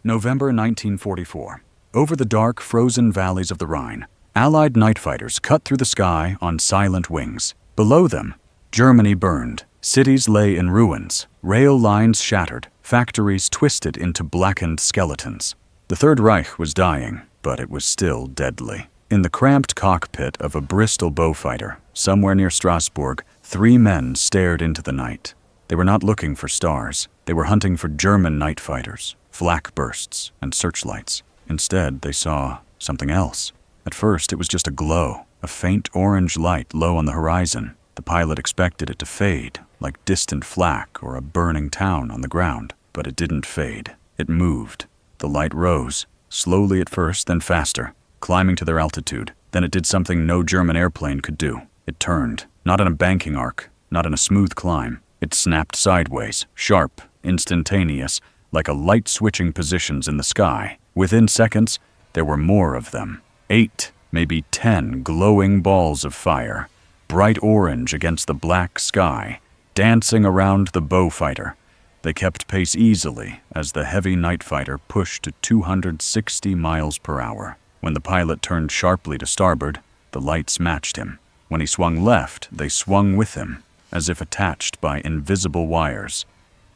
November 1944. Over the dark, frozen valleys of the Rhine, Allied night fighters cut through the sky on silent wings. Below them, Germany burned. Cities lay in ruins, rail lines shattered, factories twisted into blackened skeletons. The Third Reich was dying, but it was still deadly. In the cramped cockpit of a Bristol Beaufighter, somewhere near Strasbourg, 3 men stared into the night. They were not looking for stars. They were hunting for German night fighters, flak bursts, and searchlights. Instead, they saw something else. At first, it was just a glow, a faint orange light low on the horizon. The pilot expected it to fade, like distant flak or a burning town on the ground. But it didn't fade. It moved. The light rose, slowly at first, then faster, climbing to their altitude. Then it did something no German airplane could do. It turned, not in a banking arc, not in a smooth climb. It snapped sideways, sharp, instantaneous, like a light switching positions in the sky. Within seconds, there were more of them. 8, maybe 10 glowing balls of fire, bright orange against the black sky, dancing around the Beaufighter. They kept pace easily as the heavy night fighter pushed to 260 miles per hour. When the pilot turned sharply to starboard, the lights matched him. When he swung left, they swung with him, as if attached by invisible wires.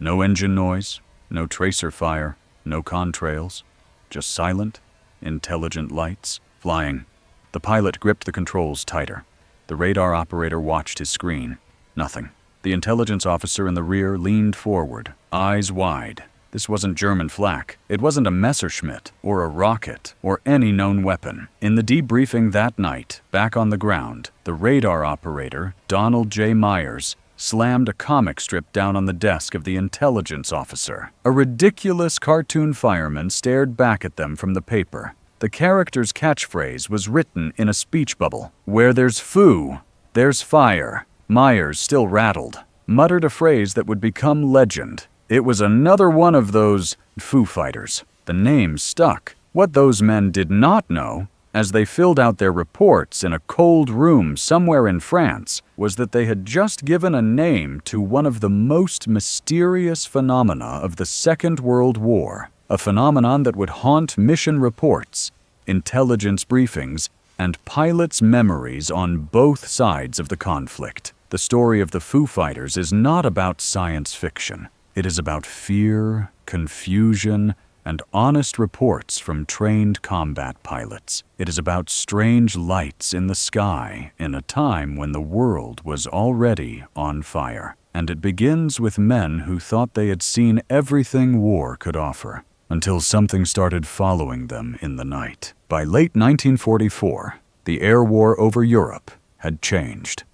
No engine noise, no tracer fire, no contrails, just silent, intelligent lights, flying. The pilot gripped the controls tighter. The radar operator watched his screen. Nothing. The intelligence officer in the rear leaned forward, eyes wide. This wasn't German flak. It wasn't a Messerschmitt or a rocket or any known weapon. In the debriefing that night, back on the ground, the radar operator, Donald J. Myers, slammed a comic strip down on the desk of the intelligence officer. A ridiculous cartoon fireman stared back at them from the paper. The character's catchphrase was written in a speech bubble. "Where there's foo, there's fire." Myers, still rattled, muttered a phrase that would become legend. It was another one of those Foo Fighters. The name stuck. What those men did not know, as they filled out their reports in a cold room somewhere in France, was that they had just given a name to one of the most mysterious phenomena of the Second World War, a phenomenon that would haunt mission reports, intelligence briefings, and pilots' memories on both sides of the conflict. The story of the Foo Fighters is not about science fiction. It is about fear, confusion, and honest reports from trained combat pilots. It is about strange lights in the sky in a time when the world was already on fire. And it begins with men who thought they had seen everything war could offer, until something started following them in the night. By late 1944, the air war over Europe had changed.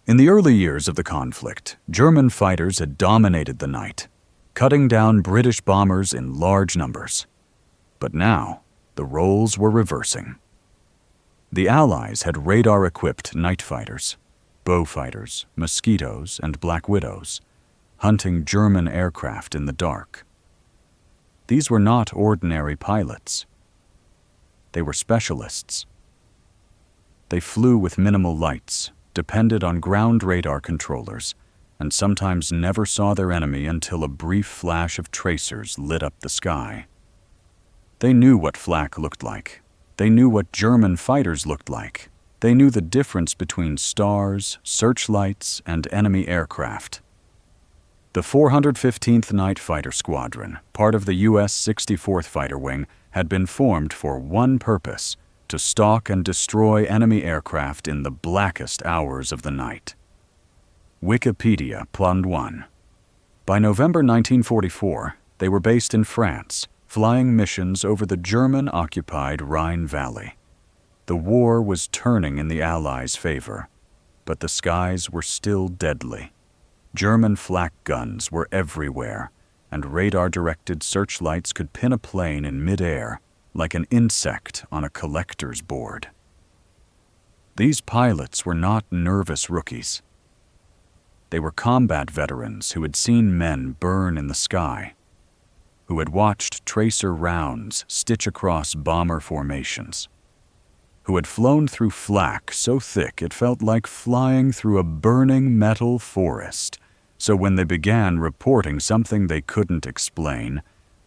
In the early years of the conflict, German fighters had dominated the night, cutting down British bombers in large numbers. But now, the roles were reversing. The Allies had radar-equipped night fighters, Beaufighters, Mosquitoes, and Black Widows, hunting German aircraft in the dark. These were not ordinary pilots. They were specialists. They flew with minimal lights, depended on ground radar controllers, and sometimes never saw their enemy until a brief flash of tracers lit up the sky. They knew what flak looked like. They knew what German fighters looked like. They knew the difference between stars, searchlights, and enemy aircraft. The 415th Night Fighter Squadron, part of the U.S. 64th Fighter Wing, had been formed for one purpose: to stalk and destroy enemy aircraft in the blackest hours of the night. Wikipedia Plund 1. By November 1944, they were based in France, flying missions over the German-occupied Rhine Valley. The war was turning in the Allies' favor, but the skies were still deadly. German flak guns were everywhere, and radar-directed searchlights could pin a plane in midair, like an insect on a collector's board. These pilots were not nervous rookies. They were combat veterans who had seen men burn in the sky, who had watched tracer rounds stitch across bomber formations, who had flown through flak so thick it felt like flying through a burning metal forest. So when they began reporting something they couldn't explain,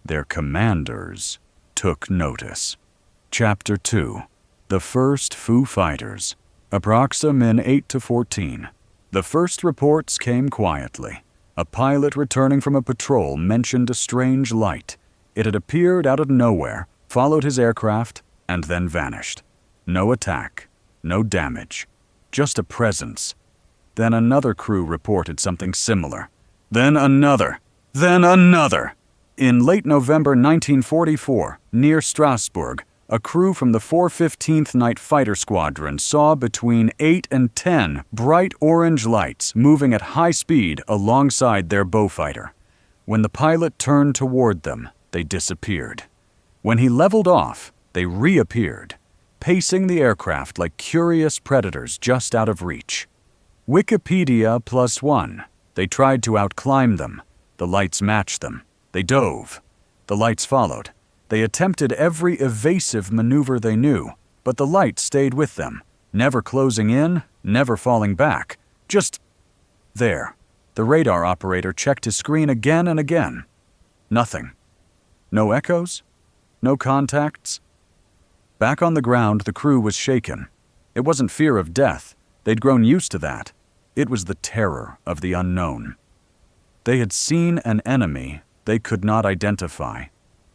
Their commanders took notice. Chapter 2. The First Foo Fighters. Approxa min 8 to 14. The first reports came quietly. A pilot returning from a patrol mentioned a strange light. It had appeared out of nowhere, followed his aircraft, and then vanished. No attack, no damage, just a presence. Then another crew reported something similar. Then another. Then another. In late November 1944, near Strasbourg, a crew from the 415th Night Fighter Squadron saw between 8 and 10 bright orange lights moving at high speed alongside their Beaufighter. When the pilot turned toward them, they disappeared. When he leveled off, they reappeared, pacing the aircraft like curious predators just out of reach. Wikipedia +1. They tried to outclimb them. The lights matched them. They dove. The lights followed. They attempted every evasive maneuver they knew, but the light stayed with them, never closing in, never falling back, just there. The radar operator checked his screen again and again. Nothing. No echoes? No contacts? Back on the ground, the crew was shaken. It wasn't fear of death. They'd grown used to that. It was the terror of the unknown. They had seen an enemy they could not identify,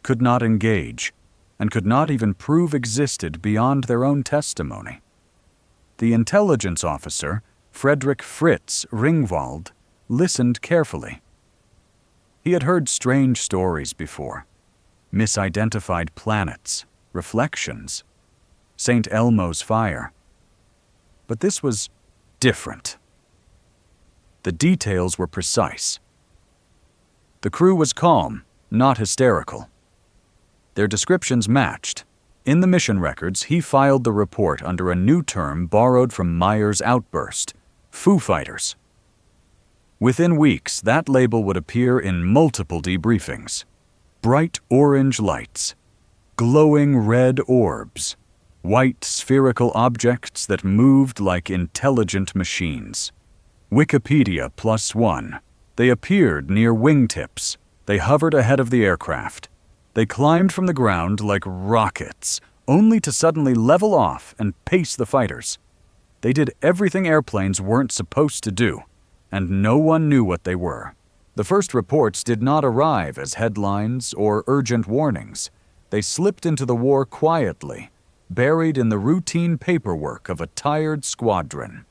could not engage, and could not even prove existed beyond their own testimony. The intelligence officer, Friedrich Fritz Ringwald, listened carefully. He had heard strange stories before. Misidentified planets, reflections, St. Elmo's fire. But this was different. The details were precise. The crew was calm, not hysterical. Their descriptions matched. In the mission records, he filed the report under a new term borrowed from Meyer's outburst, Foo Fighters. Within weeks, that label would appear in multiple debriefings. Bright orange lights, glowing red orbs, white spherical objects that moved like intelligent machines. Wikipedia +1. They appeared near wingtips. They hovered ahead of the aircraft. They climbed from the ground like rockets, only to suddenly level off and pace the fighters. They did everything airplanes weren't supposed to do, and no one knew what they were. The first reports did not arrive as headlines or urgent warnings. They slipped into the war quietly, buried in the routine paperwork of a tired squadron.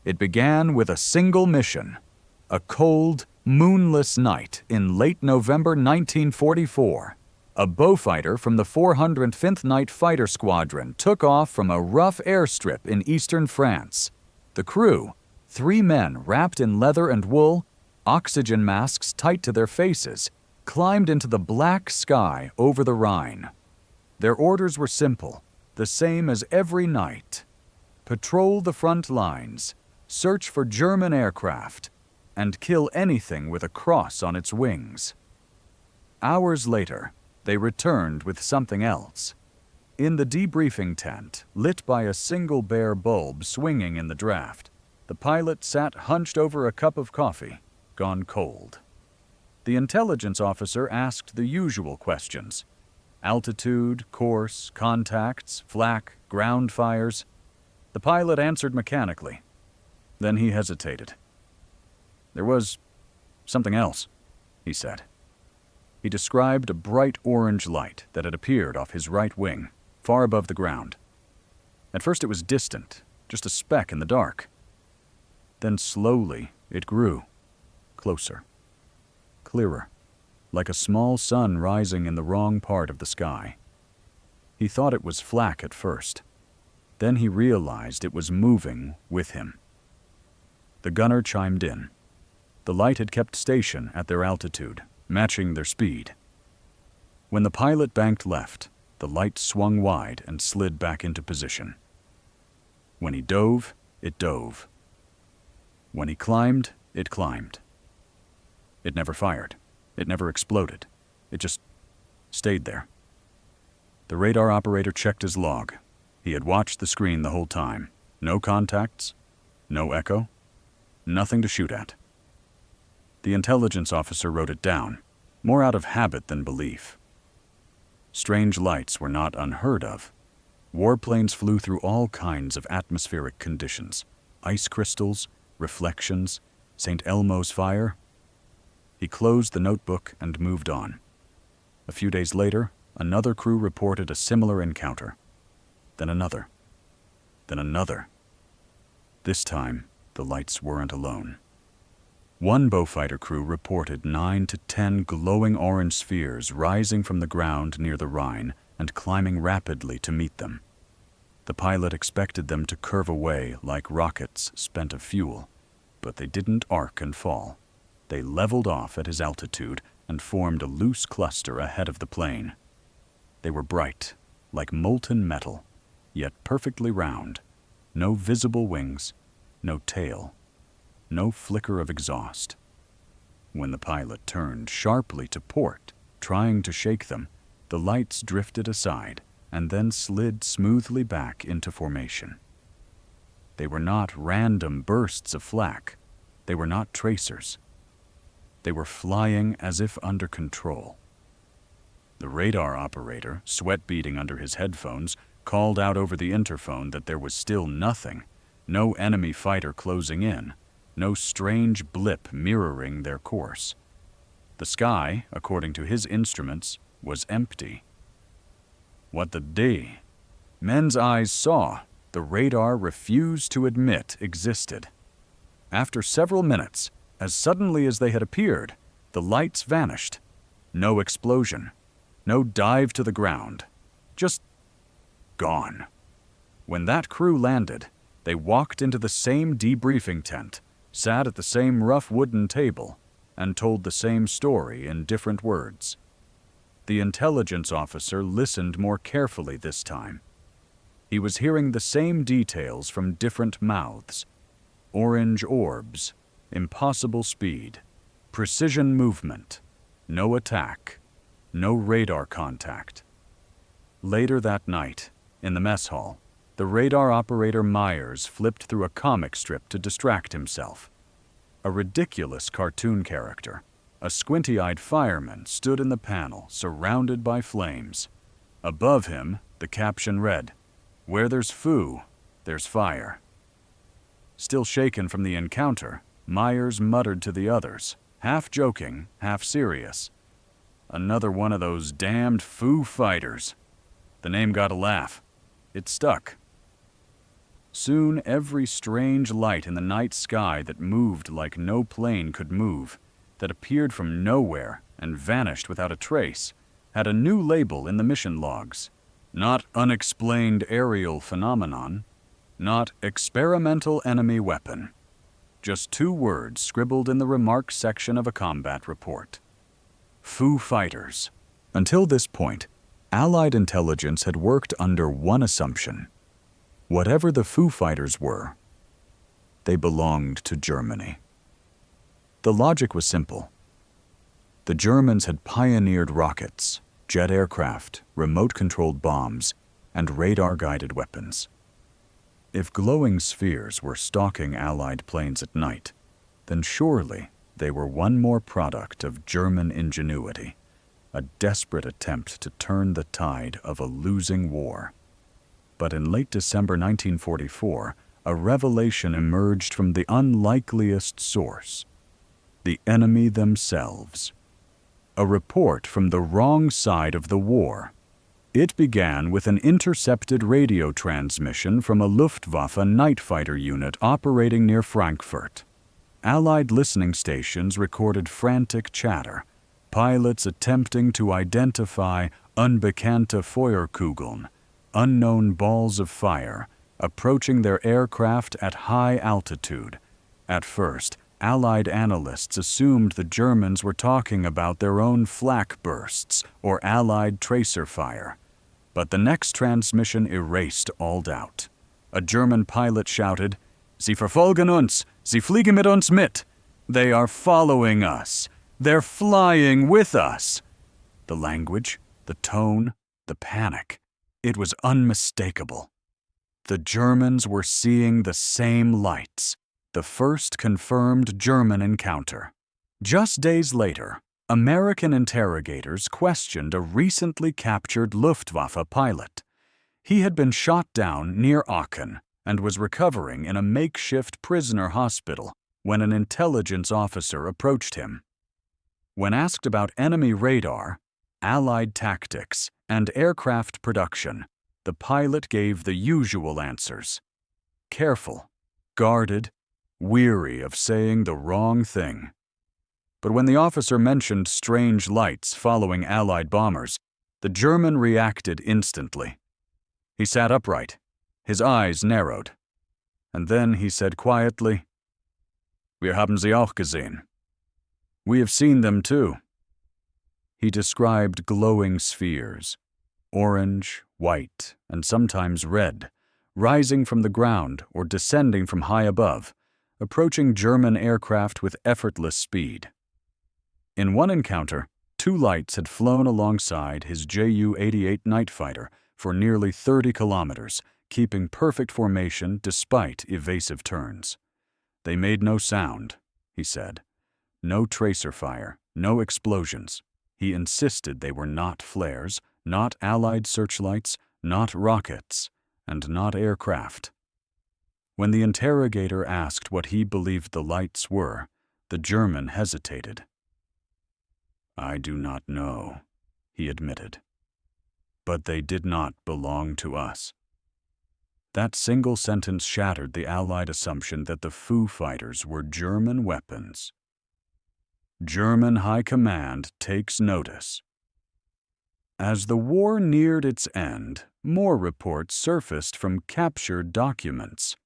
It began with a single mission. A cold, moonless night in late November 1944, a Beaufighter from the 405th Night Fighter Squadron took off from a rough airstrip in eastern France. The crew, 3 men wrapped in leather and wool, oxygen masks tight to their faces, climbed into the black sky over the Rhine. Their orders were simple, the same as every night. Patrol the front lines, search for German aircraft, and kill anything with a cross on its wings. Hours later, they returned with something else. In the debriefing tent, lit by a single bare bulb swinging in the draft, the pilot sat hunched over a cup of coffee, gone cold. The intelligence officer asked the usual questions. Altitude, course, contacts, flak, ground fires. The pilot answered mechanically. Then he hesitated. There was something else, he said. He described a bright orange light that had appeared off his right wing, far above the ground. At first it was distant, just a speck in the dark. Then slowly it grew, closer, clearer, like a small sun rising in the wrong part of the sky. He thought it was flak at first. Then he realized it was moving with him. The gunner chimed in. The light had kept station at their altitude, matching their speed. When the pilot banked left, the light swung wide and slid back into position. When he dove, it dove. When he climbed, it climbed. It never fired. It never exploded. It just stayed there. The radar operator checked his log. He had watched the screen the whole time. No contacts, no echo, nothing to shoot at. The intelligence officer wrote it down, more out of habit than belief. strange lights were not unheard of. Warplanes flew through all kinds of atmospheric conditions: ice crystals, reflections, St. Elmo's fire. He closed the notebook and moved on. A few days later, another crew reported a similar encounter. Then another. Then another. This time, the lights weren't alone. One Beaufighter crew reported 9 to 10 glowing orange spheres rising from the ground near the Rhine and climbing rapidly to meet them. The pilot expected them to curve away like rockets spent of fuel, but they didn't arc and fall. They leveled off at his altitude and formed a loose cluster ahead of the plane. They were bright, like molten metal, yet perfectly round. No visible wings, no tail, no flicker of exhaust. When the pilot turned sharply to port, trying to shake them, the lights drifted aside and then slid smoothly back into formation. They were not random bursts of flak. They were not tracers. They were flying as if under control. The radar operator, sweat beading under his headphones, called out over the interphone that there was still nothing, no enemy fighter closing in, no strange blip mirroring their course. The sky, according to his instruments, was empty. What the D? Men's eyes saw, the radar refused to admit existed. After several minutes, as suddenly as they had appeared, the lights vanished. No explosion, no dive to the ground, just gone. When that crew landed, they walked into the same debriefing tent, sat at the same rough wooden table, and told the same story in different words. The intelligence officer listened more carefully this time. He was hearing the same details from different mouths: orange orbs, impossible speed, precision movement, no attack, no radar contact. Later that night, in the mess hall, the radar operator Myers flipped through a comic strip to distract himself. A ridiculous cartoon character, a squinty-eyed fireman, stood in the panel, surrounded by flames. Above him, the caption read, "Where there's Foo, there's fire." Still shaken from the encounter, Myers muttered to the others, half joking, half serious, "Another one of those damned Foo Fighters." The name got a laugh. It stuck. Soon every strange light in the night sky that moved like no plane could move, that appeared from nowhere and vanished without a trace, had a new label in the mission logs. Not unexplained aerial phenomenon, not experimental enemy weapon. Just 2 words scribbled in the remarks section of a combat report. Foo Fighters. Until this point, Allied intelligence had worked under one assumption. Whatever the Foo Fighters were, they belonged to Germany. The logic was simple. The Germans had pioneered rockets, jet aircraft, remote-controlled bombs, and radar-guided weapons. If glowing spheres were stalking Allied planes at night, then surely they were one more product of German ingenuity, a desperate attempt to turn the tide of a losing war. But in late December 1944, a revelation emerged from the unlikeliest source: the enemy themselves. A report from the wrong side of the war. It began with an intercepted radio transmission from a Luftwaffe night fighter unit operating near Frankfurt. Allied listening stations recorded frantic chatter, pilots attempting to identify unbekannte Feuerkugeln, unknown balls of fire, approaching their aircraft at high altitude. At first, Allied analysts assumed the Germans were talking about their own flak bursts or Allied tracer fire. But the next transmission erased all doubt. A German pilot shouted, "Sie verfolgen uns! Sie fliegen mit uns mit! They are following us! They're flying with us!" The language, the tone, the panic. It was unmistakable. The Germans were seeing the same lights. The first confirmed German encounter. Just days later, American interrogators questioned a recently captured Luftwaffe pilot. He had been shot down near Aachen and was recovering in a makeshift prisoner hospital when an intelligence officer approached him. When asked about enemy radar, Allied tactics, and aircraft production, the pilot gave the usual answers: careful, guarded, weary of saying the wrong thing. But when the officer mentioned strange lights following Allied bombers, the German reacted instantly. He sat upright, his eyes narrowed, and then he said quietly, "Wir haben sie auch gesehen." We have seen them too. He described glowing spheres, orange, white, and sometimes red, rising from the ground or descending from high above, approaching German aircraft with effortless speed. In one encounter, 2 lights had flown alongside his Ju-88 night fighter for nearly 30 kilometers, keeping perfect formation despite evasive turns. They made no sound, he said. No tracer fire, no explosions. He insisted they were not flares, not Allied searchlights, not rockets, and not aircraft. When the interrogator asked what he believed the lights were, the German hesitated. "I do not know," he admitted. "But they did not belong to us." That single sentence shattered the Allied assumption that the Foo Fighters were German weapons. German High Command takes notice. As the war neared its end, more reports surfaced from captured documents.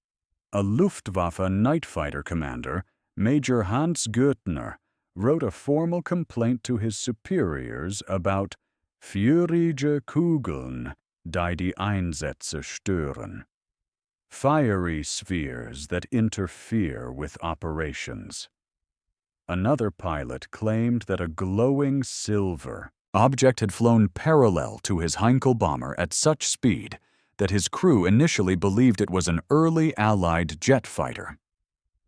A Luftwaffe night fighter commander, Major Hans Goethner, wrote a formal complaint to his superiors about feurige Kugeln, die die Einsätze stören. Fiery spheres that interfere with operations. Another pilot claimed that a glowing silver object had flown parallel to his Heinkel bomber at such speed that his crew initially believed it was an early Allied jet fighter.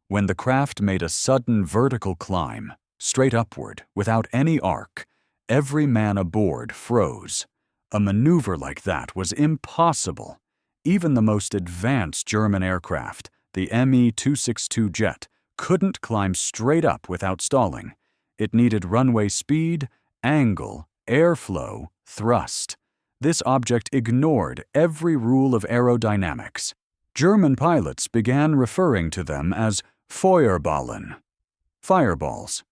When the craft made a sudden vertical climb, straight upward, without any arc, every man aboard froze. A maneuver like that was impossible. Even the most advanced German aircraft, the Me-262 jet, couldn't climb straight up without stalling. It needed runway speed, angle, airflow, thrust. This object ignored every rule of aerodynamics. German pilots began referring to them as Feuerballen, fireballs.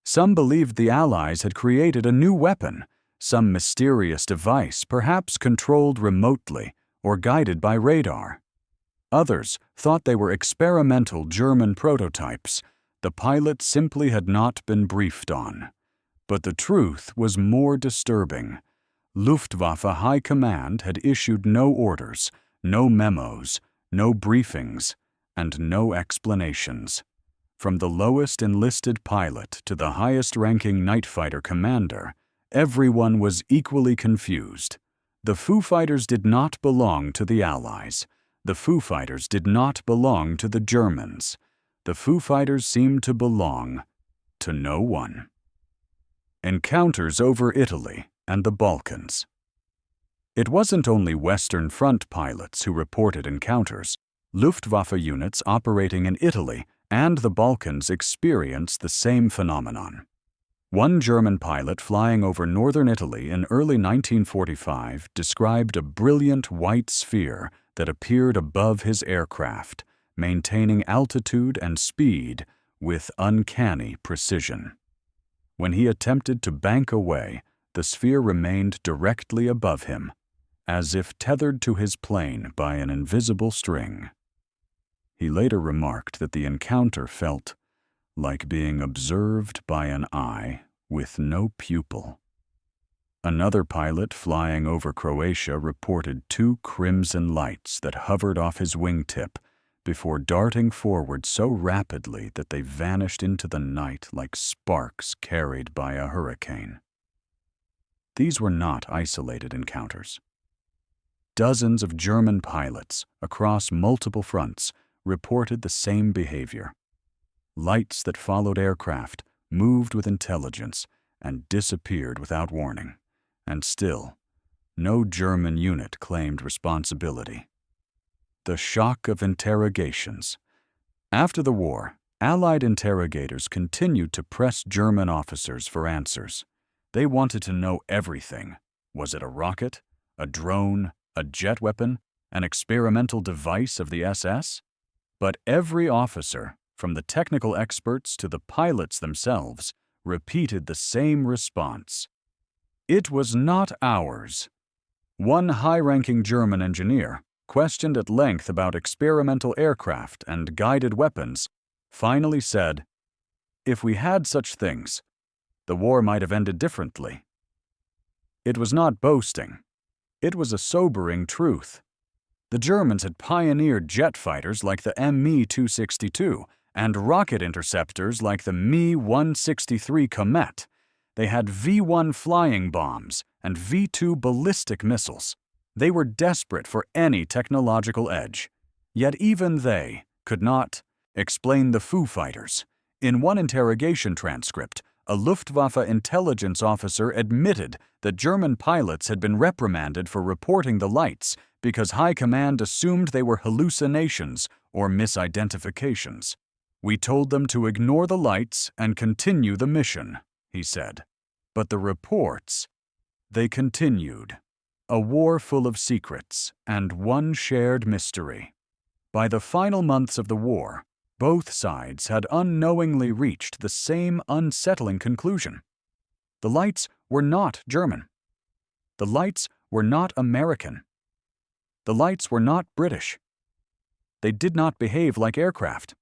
Some believed the Allies had created a new weapon, some mysterious device perhaps controlled remotely or guided by radar. Others thought they were experimental German prototypes the pilot simply had not been briefed on. But the truth was more disturbing. Luftwaffe High Command had issued no orders, no memos, no briefings, and no explanations. From the lowest enlisted pilot to the highest-ranking night fighter commander, everyone was equally confused. The Foo Fighters did not belong to the Allies. The Foo Fighters did not belong to the Germans. The Foo Fighters seemed to belong to no one. Encounters over Italy and the Balkans. It wasn't only Western Front pilots who reported encounters. Luftwaffe units operating in Italy and the Balkans experienced the same phenomenon. One German pilot flying over northern Italy in early 1945 described a brilliant white sphere that appeared above his aircraft, maintaining altitude and speed with uncanny precision. When he attempted to bank away, the sphere remained directly above him, as if tethered to his plane by an invisible string. He later remarked that the encounter felt like being observed by an eye with no pupil. Another pilot flying over Croatia reported 2 crimson lights that hovered off his wingtip before darting forward so rapidly that they vanished into the night like sparks carried by a hurricane. These were not isolated encounters. Dozens of German pilots across multiple fronts reported the same behavior. Lights that followed aircraft, moved with intelligence, and disappeared without warning. And still, no German unit claimed responsibility. The shock of interrogations. After the war, Allied interrogators continued to press German officers for answers. They wanted to know everything. Was it a rocket, a drone, a jet weapon, an experimental device of the SS? But every officer, from the technical experts to the pilots themselves, repeated the same response. It was not ours. One high-ranking German engineer, questioned at length about experimental aircraft and guided weapons, finally said, "If we had such things, the war might have ended differently." It was not boasting. It was a sobering truth. The Germans had pioneered jet fighters like the Me-262 and rocket interceptors like the Me-163 Comet. They had V-1 flying bombs and V-2 ballistic missiles. They were desperate for any technological edge. Yet even they could not explain the Foo Fighters. In one interrogation transcript, a Luftwaffe intelligence officer admitted that German pilots had been reprimanded for reporting the lights because High Command assumed they were hallucinations or misidentifications. "We told them to ignore the lights and continue the mission," he said. But the reports, they continued. A war full of secrets and one shared mystery. By the final months of the war, both sides had unknowingly reached the same unsettling conclusion. The lights were not German. The lights were not American. The lights were not British. They did not behave like aircraft.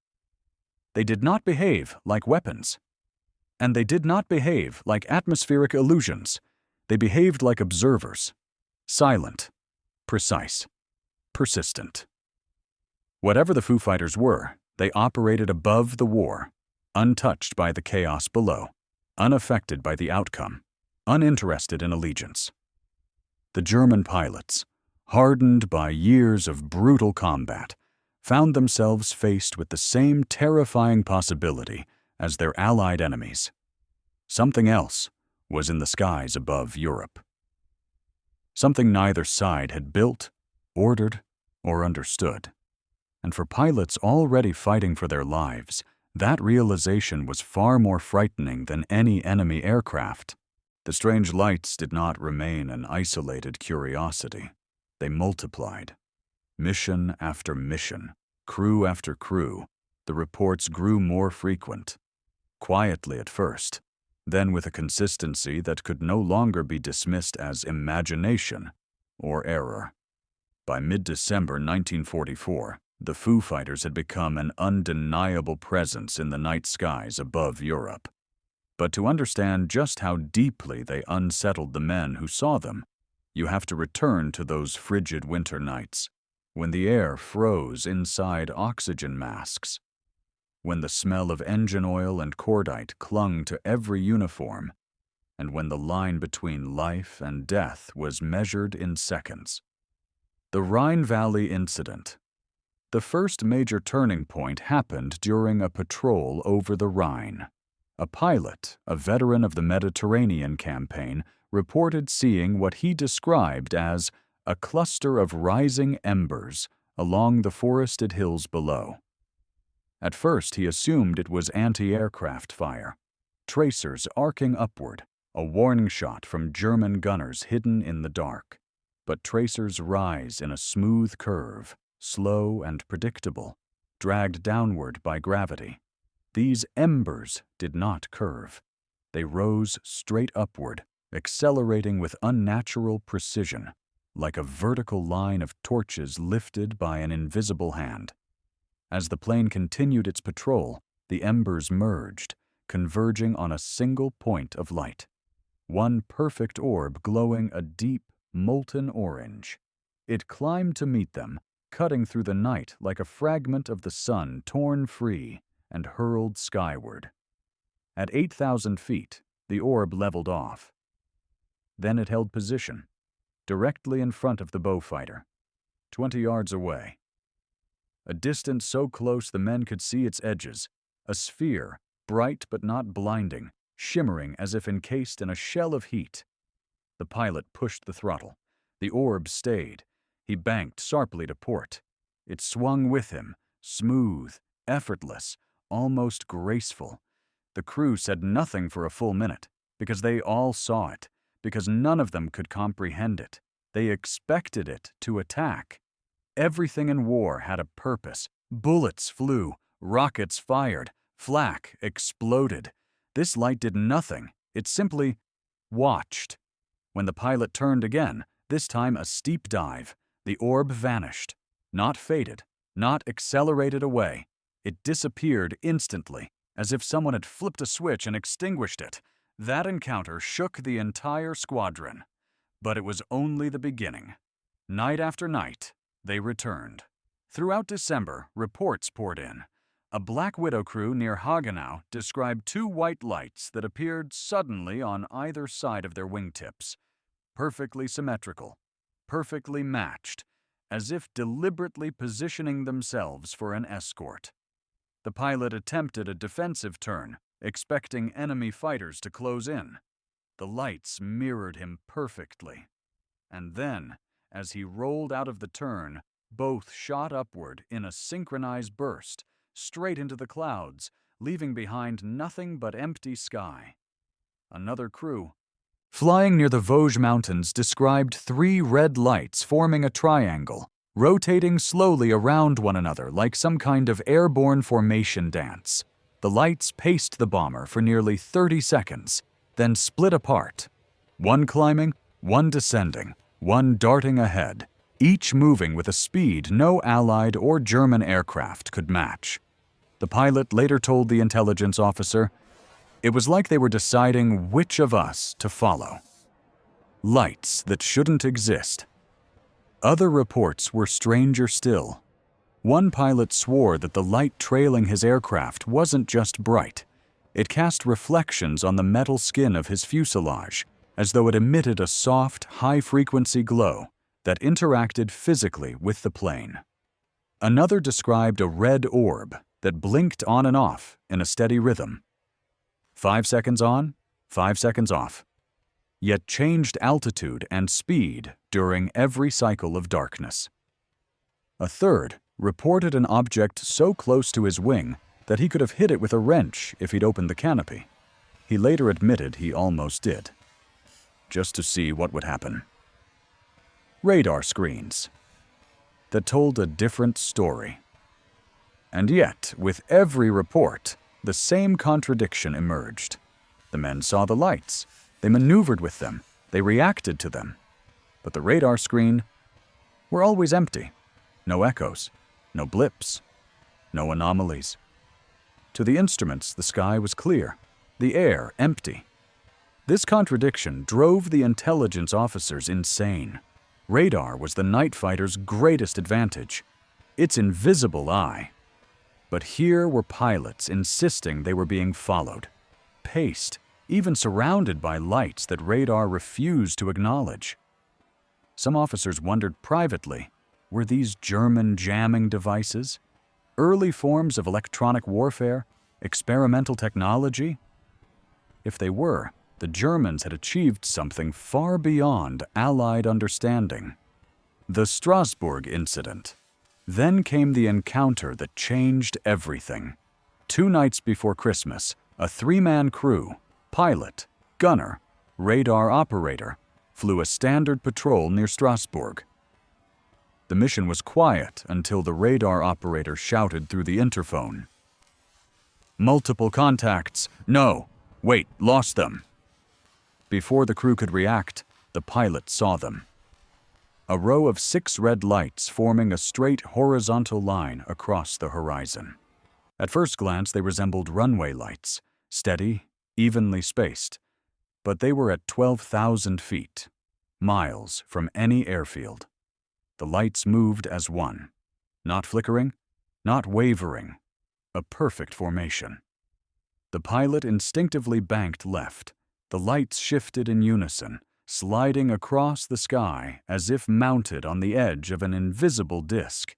They did not behave like weapons. And they did not behave like atmospheric illusions. They behaved like observers. Silent, precise, persistent. Whatever the Foo Fighters were, they operated above the war, untouched by the chaos below, unaffected by the outcome, uninterested in allegiance. The German pilots, hardened by years of brutal combat, found themselves faced with the same terrifying possibility as their Allied enemies. Something else was in the skies above Europe. Something neither side had built, ordered, or understood. And for pilots already fighting for their lives, that realization was far more frightening than any enemy aircraft. The strange lights did not remain an isolated curiosity. They multiplied. Mission after mission, crew after crew, the reports grew more frequent. Quietly at first, then with a consistency that could no longer be dismissed as imagination or error. By mid-December 1944, the Foo Fighters had become an undeniable presence in the night skies above Europe. But to understand just how deeply they unsettled the men who saw them, you have to return to those frigid winter nights, when the air froze inside oxygen masks, when the smell of engine oil and cordite clung to every uniform, and when the line between life and death was measured in seconds. The Rhine Valley Incident. The first major turning point happened during a patrol over the Rhine. A pilot, a veteran of the Mediterranean campaign, reported seeing what he described as a cluster of rising embers along the forested hills below. At first, he assumed it was anti-aircraft fire, tracers arcing upward, a warning shot from German gunners hidden in the dark. But tracers rise in a smooth curve, slow and predictable, dragged downward by gravity. These embers did not curve. They rose straight upward, accelerating with unnatural precision, like a vertical line of torches lifted by an invisible hand. As the plane continued its patrol, the embers merged, converging on a single point of light. One perfect orb glowing a deep, molten orange. It climbed to meet them, cutting through the night like a fragment of the sun torn free and hurled skyward. At 8,000 feet, the orb leveled off. Then it held position, directly in front of the Beaufighter, 20 yards away. A distance so close the men could see its edges, a sphere, bright but not blinding, shimmering as if encased in a shell of heat. The pilot pushed the throttle. The orb stayed. He banked sharply to port. It swung with him, smooth, effortless, almost graceful. The crew said nothing for a full minute, because they all saw it, because none of them could comprehend it. They expected it to attack. Everything in war had a purpose. Bullets flew, rockets fired, flak exploded. This light did nothing. It simply watched. When the pilot turned again, this time a steep dive, the orb vanished. Not faded, not accelerated away. It disappeared instantly, as if someone had flipped a switch and extinguished it. That encounter shook the entire squadron. But it was only the beginning. Night after night, they returned. Throughout December, reports poured in. A Black Widow crew near Hagenau described 2 white lights that appeared suddenly on either side of their wingtips. Perfectly symmetrical, perfectly matched, as if deliberately positioning themselves for an escort. The pilot attempted a defensive turn, expecting enemy fighters to close in. The lights mirrored him perfectly. And then, as he rolled out of the turn, both shot upward in a synchronized burst, straight into the clouds, leaving behind nothing but empty sky. Another crew, flying near the Vosges Mountains, described 3 red lights forming a triangle, rotating slowly around one another like some kind of airborne formation dance. The lights paced the bomber for nearly 30 seconds, then split apart. One climbing, one descending, one darting ahead, each moving with a speed no Allied or German aircraft could match. The pilot later told the intelligence officer, "It was like they were deciding which of us to follow." Lights that shouldn't exist. Other reports were stranger still. One pilot swore that the light trailing his aircraft wasn't just bright. It cast reflections on the metal skin of his fuselage, as though it emitted a soft, high-frequency glow that interacted physically with the plane. Another described a red orb that blinked on and off in a steady rhythm. 5 seconds on, 5 seconds off, yet changed altitude and speed during every cycle of darkness. A third reported an object so close to his wing that he could have hit it with a wrench if he'd opened the canopy. He later admitted he almost did, just to see what would happen. Radar screens that told a different story. And yet, with every report, the same contradiction emerged. The men saw the lights. They maneuvered with them. They reacted to them. But the radar screen were always empty. No echoes, no blips, no anomalies. To the instruments, the sky was clear, the air empty. This contradiction drove the intelligence officers insane. Radar was the night fighter's greatest advantage, its invisible eye. But here were pilots insisting they were being followed, paced, even surrounded by lights that radar refused to acknowledge. Some officers wondered privately, were these German jamming devices? Early forms of electronic warfare? Experimental technology? If they were, the Germans had achieved something far beyond Allied understanding. The Strasbourg incident. Then came the encounter that changed everything. 2 nights before Christmas, a 3-man crew, pilot, gunner, radar operator, flew a standard patrol near Strasbourg. The mission was quiet until the radar operator shouted through the interphone. "Multiple contacts. No. Wait, lost them." Before the crew could react, the pilot saw them. A row of 6 red lights forming a straight horizontal line across the horizon. At first glance, they resembled runway lights, steady, evenly spaced. But they were at 12,000 feet, miles from any airfield. The lights moved as one, not flickering, not wavering, a perfect formation. The pilot instinctively banked left. The lights shifted in unison, sliding across the sky as if mounted on the edge of an invisible disk.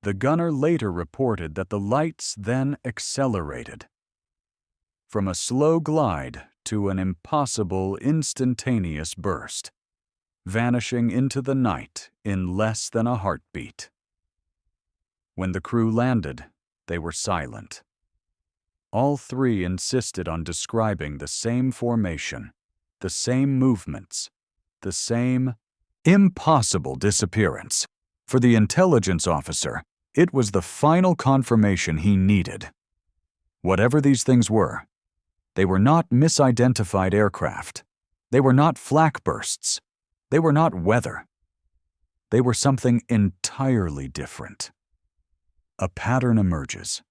The gunner later reported that the lights then accelerated. from a slow glide to an impossible instantaneous burst, vanishing into the night in less than a heartbeat. When the crew landed, they were silent. All three insisted on describing the same formation, the same movements, the same impossible disappearance. For the intelligence officer, it was the final confirmation he needed. Whatever these things were, they were not misidentified aircraft. They were not flak bursts. They were not weather. They were something entirely different. A pattern emerges.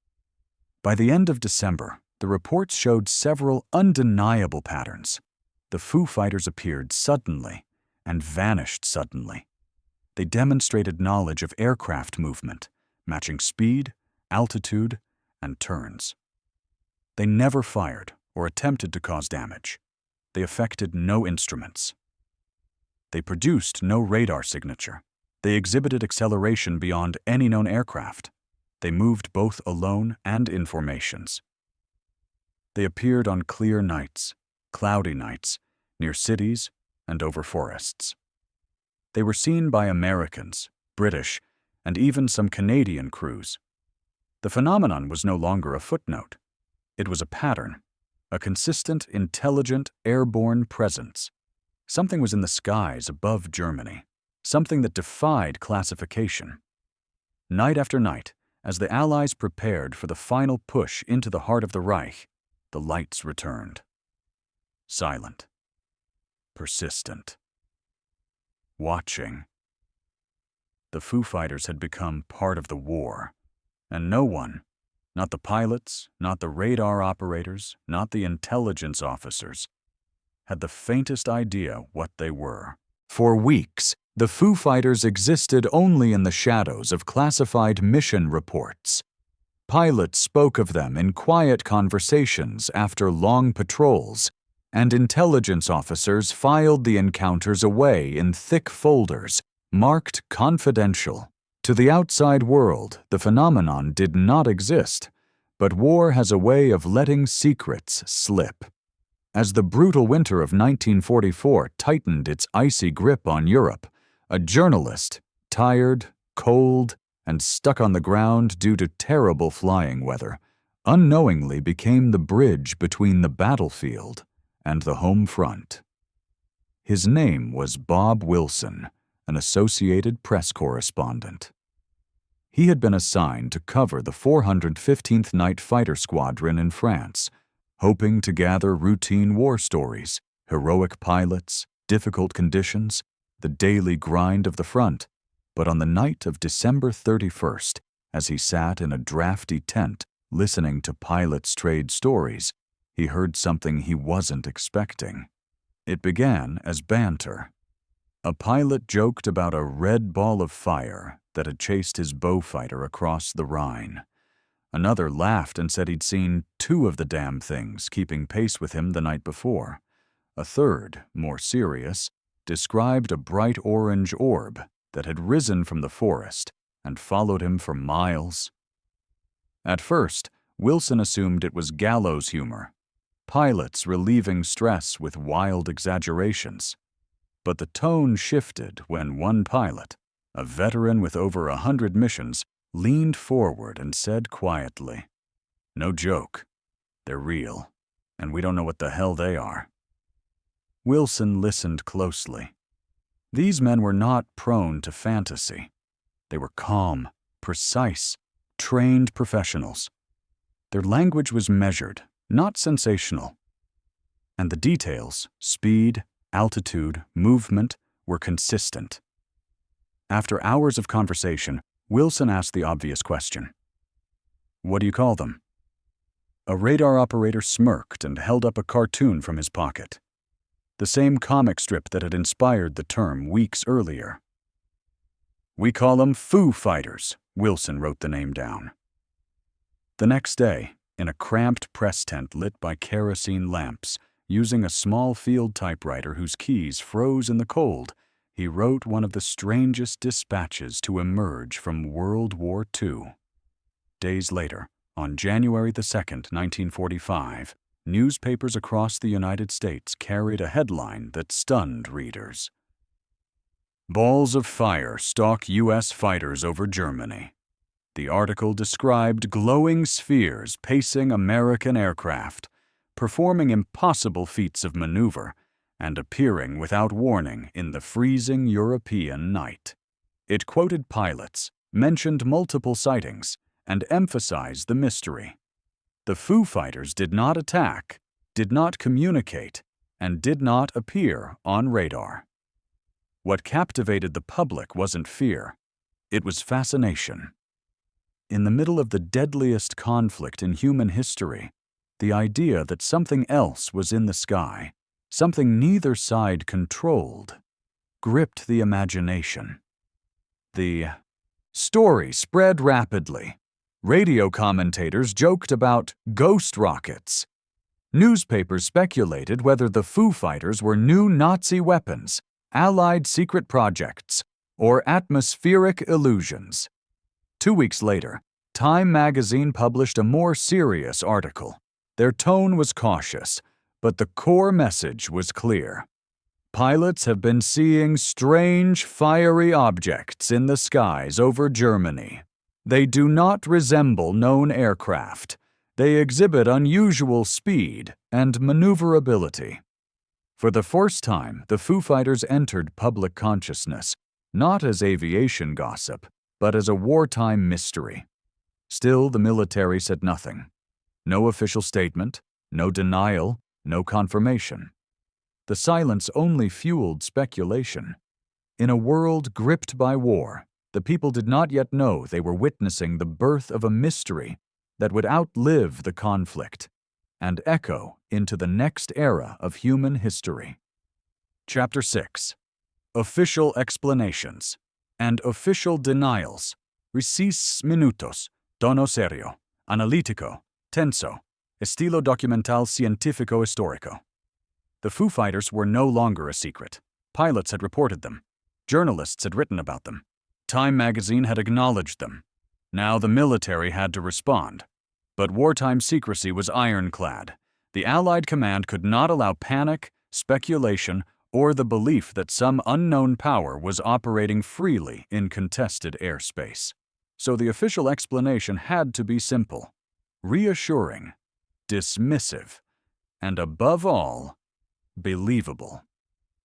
By the end of December, the reports showed several undeniable patterns. The Foo Fighters appeared suddenly and vanished suddenly. They demonstrated knowledge of aircraft movement, matching speed, altitude, and turns. They never fired or attempted to cause damage. They affected no instruments. They produced no radar signature. They exhibited acceleration beyond any known aircraft. They moved both alone and in formations. They appeared on clear nights, cloudy nights, near cities and over forests. They were seen by Americans, British, and even some Canadian crews. The phenomenon was no longer a footnote. It was a pattern, a consistent, intelligent, airborne presence. Something was in the skies above Germany, something that defied classification. Night after night, as the Allies prepared for the final push into the heart of the Reich, the lights returned. Silent. Persistent. Watching. The Foo Fighters had become part of the war, and no one, not the pilots, not the radar operators, not the intelligence officers, had the faintest idea what they were. For weeks, the Foo Fighters existed only in the shadows of classified mission reports. Pilots spoke of them in quiet conversations after long patrols, and intelligence officers filed the encounters away in thick folders marked confidential. To the outside world, the phenomenon did not exist, but war has a way of letting secrets slip. As the brutal winter of 1944 tightened its icy grip on Europe, a journalist, tired, cold, and stuck on the ground due to terrible flying weather, unknowingly became the bridge between the battlefield and the home front. His name was Bob Wilson, an Associated Press correspondent. He had been assigned to cover the 415th Night Fighter Squadron in France, hoping to gather routine war stories, heroic pilots, difficult conditions, the daily grind of the front. But on the night of December 31st, as he sat in a drafty tent listening to pilots trade stories, he heard something he wasn't expecting. It began as banter. A pilot joked about a red ball of fire that had chased his Beaufighter across the Rhine. Another laughed and said he'd seen 2 of the damn things keeping pace with him the night before. A third, more serious, described a bright orange orb that had risen from the forest and followed him for miles. At first, Wilson assumed it was gallows humor, pilots relieving stress with wild exaggerations. But the tone shifted when one pilot, a veteran with over 100 missions, leaned forward and said quietly, "No joke. They're real, and we don't know what the hell they are." Wilson listened closely. These men were not prone to fantasy. They were calm, precise, trained professionals. Their language was measured, not sensational. And the details, speed, altitude, movement, were consistent. After hours of conversation, Wilson asked the obvious question. "What do you call them?" A radar operator smirked and held up a cartoon from his pocket. The same comic strip that had inspired the term weeks earlier. "We call them Foo Fighters," Wilson wrote the name down. The next day, in a cramped press tent lit by kerosene lamps, using a small field typewriter whose keys froze in the cold, he wrote one of the strangest dispatches to emerge from World War II. Days later, on January the 2nd, 1945, newspapers across the United States carried a headline that stunned readers. Balls of fire stalk U.S. fighters over Germany. The article described glowing spheres pacing American aircraft, performing impossible feats of maneuver, and appearing without warning in the freezing European night. It quoted pilots, mentioned multiple sightings, and emphasized the mystery. The Foo Fighters did not attack, did not communicate, and did not appear on radar. What captivated the public wasn't fear, it was fascination. In the middle of the deadliest conflict in human history, the idea that something else was in the sky, something neither side controlled, gripped the imagination. The story spread rapidly. Radio commentators joked about ghost rockets. Newspapers speculated whether the Foo Fighters were new Nazi weapons, Allied secret projects, or atmospheric illusions. 2 weeks later, Time magazine published a more serious article. Their tone was cautious, but the core message was clear. Pilots have been seeing strange, fiery objects in the skies over Germany. They do not resemble known aircraft. They exhibit unusual speed and maneuverability. For the first time, the Foo Fighters entered public consciousness, not as aviation gossip, but as a wartime mystery. Still, the military said nothing. No official statement, no denial, no confirmation. The silence only fueled speculation. In a world gripped by war, the people did not yet know they were witnessing the birth of a mystery that would outlive the conflict and echo into the next era of human history. Chapter 6. Official explanations and official denials. Risis minutos, tono serio, analítico, tenso, estilo documental científico histórico. The Foo Fighters were no longer a secret. Pilots had reported them. Journalists had written about them. Time magazine had acknowledged them. Now the military had to respond. But wartime secrecy was ironclad. The Allied command could not allow panic, speculation, or the belief that some unknown power was operating freely in contested airspace. So the official explanation had to be simple, reassuring, dismissive, and above all, believable.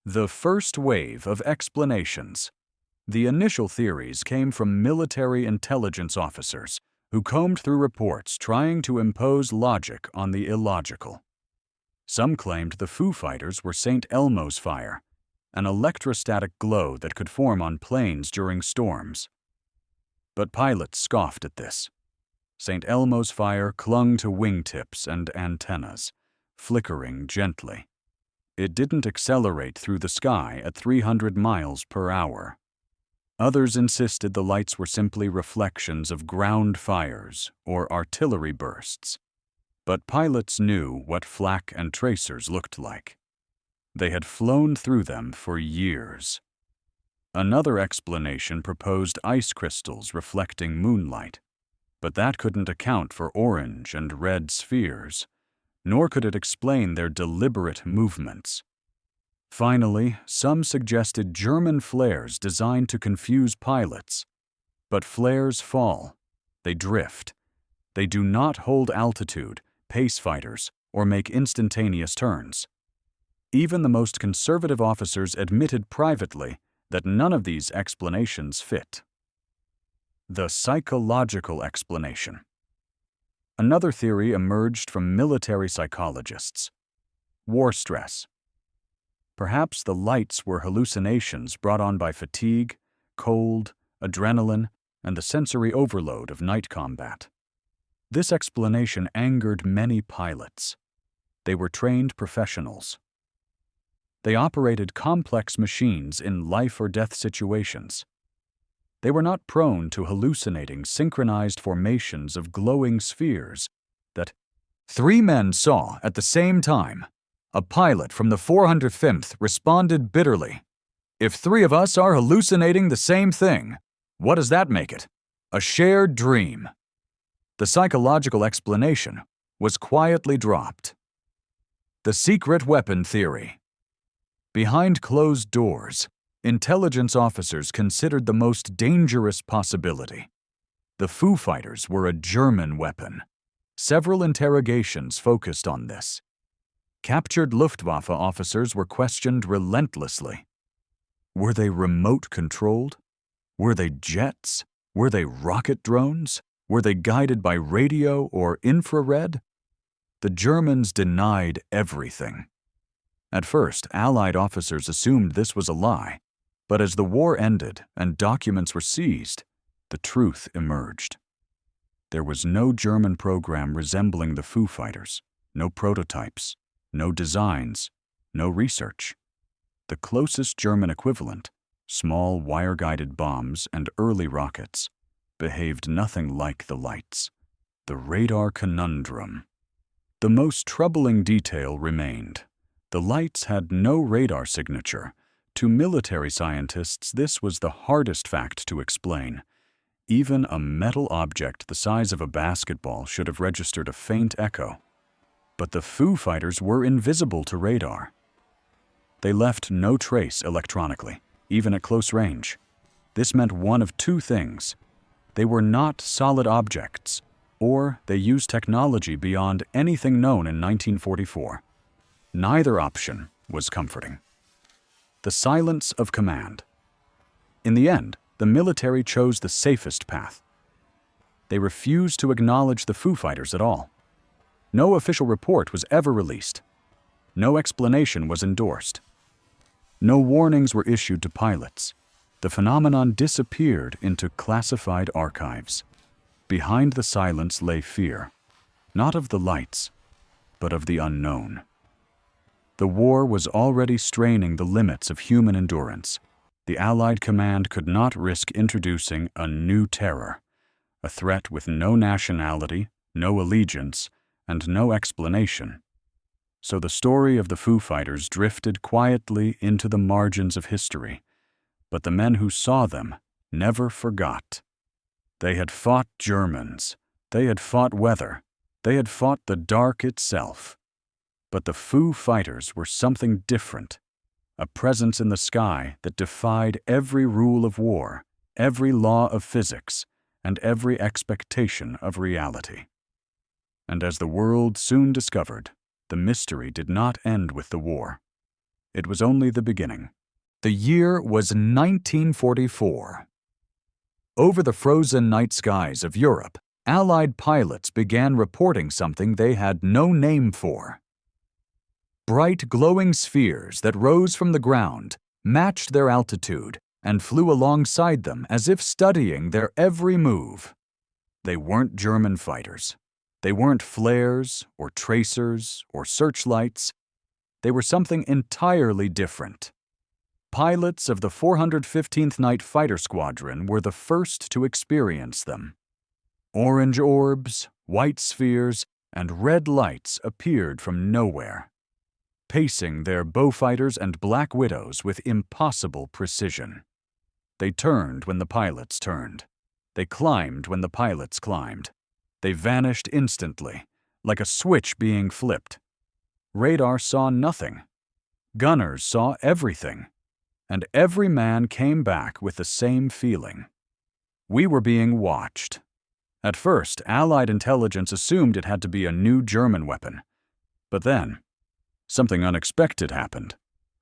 The first wave of explanations. The initial theories came from military intelligence officers who combed through reports trying to impose logic on the illogical. Some claimed the Foo Fighters were St. Elmo's fire, an electrostatic glow that could form on planes during storms. But pilots scoffed at this. St. Elmo's fire clung to wingtips and antennas, flickering gently. It didn't accelerate through the sky at 300 miles per hour. Others insisted the lights were simply reflections of ground fires or artillery bursts. But pilots knew what flak and tracers looked like. They had flown through them for years. Another explanation proposed ice crystals reflecting moonlight, but that couldn't account for orange and red spheres, nor could it explain their deliberate movements. Finally, some suggested German flares designed to confuse pilots. But flares fall. They drift. They do not hold altitude, pace fighters, or make instantaneous turns. Even the most conservative officers admitted privately that none of these explanations fit. The psychological explanation. Another theory emerged from military psychologists. War stress. Perhaps the lights were hallucinations brought on by fatigue, cold, adrenaline, and the sensory overload of night combat. This explanation angered many pilots. They were trained professionals. They operated complex machines in life-or-death situations. They were not prone to hallucinating synchronized formations of glowing spheres that 3 men saw at the same time. A pilot from the 405th responded bitterly, "If 3 of us are hallucinating the same thing, what does that make it? A shared dream." The psychological explanation was quietly dropped. The secret weapon theory. Behind closed doors, intelligence officers considered the most dangerous possibility. The Foo Fighters were a German weapon. Several interrogations focused on this. Captured Luftwaffe officers were questioned relentlessly. Were they remote-controlled? Were they jets? Were they rocket drones? Were they guided by radio or infrared? The Germans denied everything. At first, Allied officers assumed this was a lie, but as the war ended and documents were seized, the truth emerged. There was no German program resembling the Foo Fighters, no prototypes, no designs, no research. The closest German equivalent, small wire-guided bombs and early rockets, behaved nothing like the lights. The radar conundrum. The most troubling detail remained. The lights had no radar signature. To military scientists, this was the hardest fact to explain. Even a metal object the size of a basketball should have registered a faint echo. But the Foo Fighters were invisible to radar. They left no trace electronically, even at close range. This meant one of two things. They were not solid objects, or they used technology beyond anything known in 1944. Neither option was comforting. The silence of command. In the end, the military chose the safest path. They refused to acknowledge the Foo Fighters at all. No official report was ever released. No explanation was endorsed. No warnings were issued to pilots. The phenomenon disappeared into classified archives. Behind the silence lay fear, not of the lights, but of the unknown. The war was already straining the limits of human endurance. The Allied command could not risk introducing a new terror, a threat with no nationality, no allegiance, and no explanation. So the story of the Foo Fighters drifted quietly into the margins of history, but the men who saw them never forgot. They had fought Germans, they had fought weather, they had fought the dark itself. But the Foo Fighters were something different, a presence in the sky that defied every rule of war, every law of physics, and every expectation of reality. And as the world soon discovered, the mystery did not end with the war. It was only the beginning. The year was 1944. Over the frozen night skies of Europe, Allied pilots began reporting something they had no name for. Bright, glowing spheres that rose from the ground, matched their altitude, and flew alongside them as if studying their every move. They weren't German fighters. They weren't flares, or tracers, or searchlights. They were something entirely different. Pilots of the 415th Night Fighter Squadron were the first to experience them. Orange orbs, white spheres, and red lights appeared from nowhere, pacing their Beaufighters and Black Widows with impossible precision. They turned when the pilots turned. They climbed when the pilots climbed. They vanished instantly, like a switch being flipped. Radar saw nothing. Gunners saw everything. And every man came back with the same feeling. We were being watched. At first, Allied intelligence assumed it had to be a new German weapon. But then, something unexpected happened.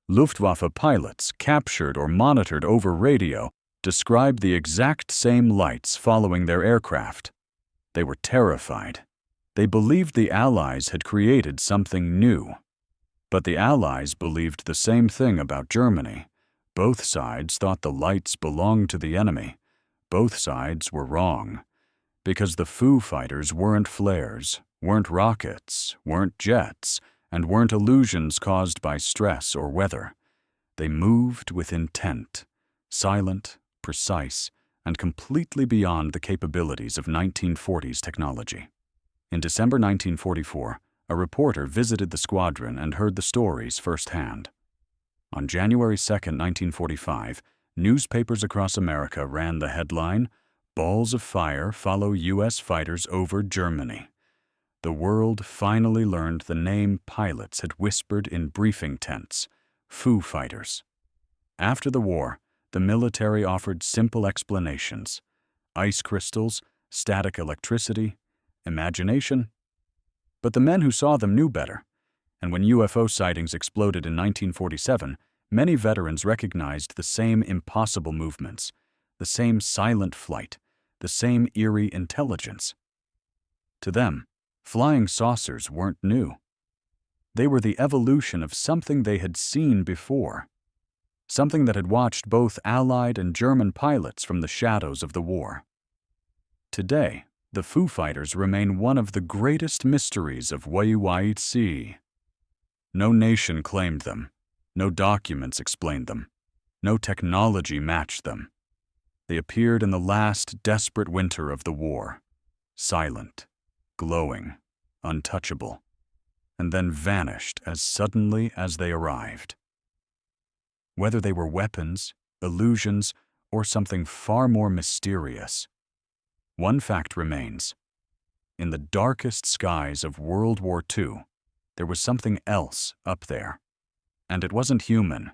Luftwaffe pilots, captured or monitored over radio, described the exact same lights following their aircraft. They were terrified. They believed the Allies had created something new. But the Allies believed the same thing about Germany. Both sides thought the lights belonged to the enemy. Both sides were wrong. Because the Foo Fighters weren't flares, weren't rockets, weren't jets, and weren't illusions caused by stress or weather. They moved with intent, silent, precise, and completely beyond the capabilities of 1940s technology. In December 1944, a reporter visited the squadron and heard the stories firsthand. On January 2, 1945, newspapers across America ran the headline, "Balls of Fire Follow U.S. Fighters Over Germany." the world finally learned the name pilots had whispered in briefing tents: Foo Fighters. After the war, the military offered simple explanations: ice crystals, static electricity, imagination. But the men who saw them knew better, and when UFO sightings exploded in 1947, many veterans recognized the same impossible movements, the same silent flight, the same eerie intelligence. To them, flying saucers weren't new. They were the evolution of something they had seen before, something that had watched both Allied and German pilots from the shadows of the war. Today, the Foo Fighters remain one of the greatest mysteries of WWII. No nation claimed them, no documents explained them, no technology matched them. They appeared in the last desperate winter of the war, silent, glowing, untouchable, and then vanished as suddenly as they arrived. Whether they were weapons, illusions, or something far more mysterious, one fact remains. In the darkest skies of World War II, there was something else up there. And it wasn't human,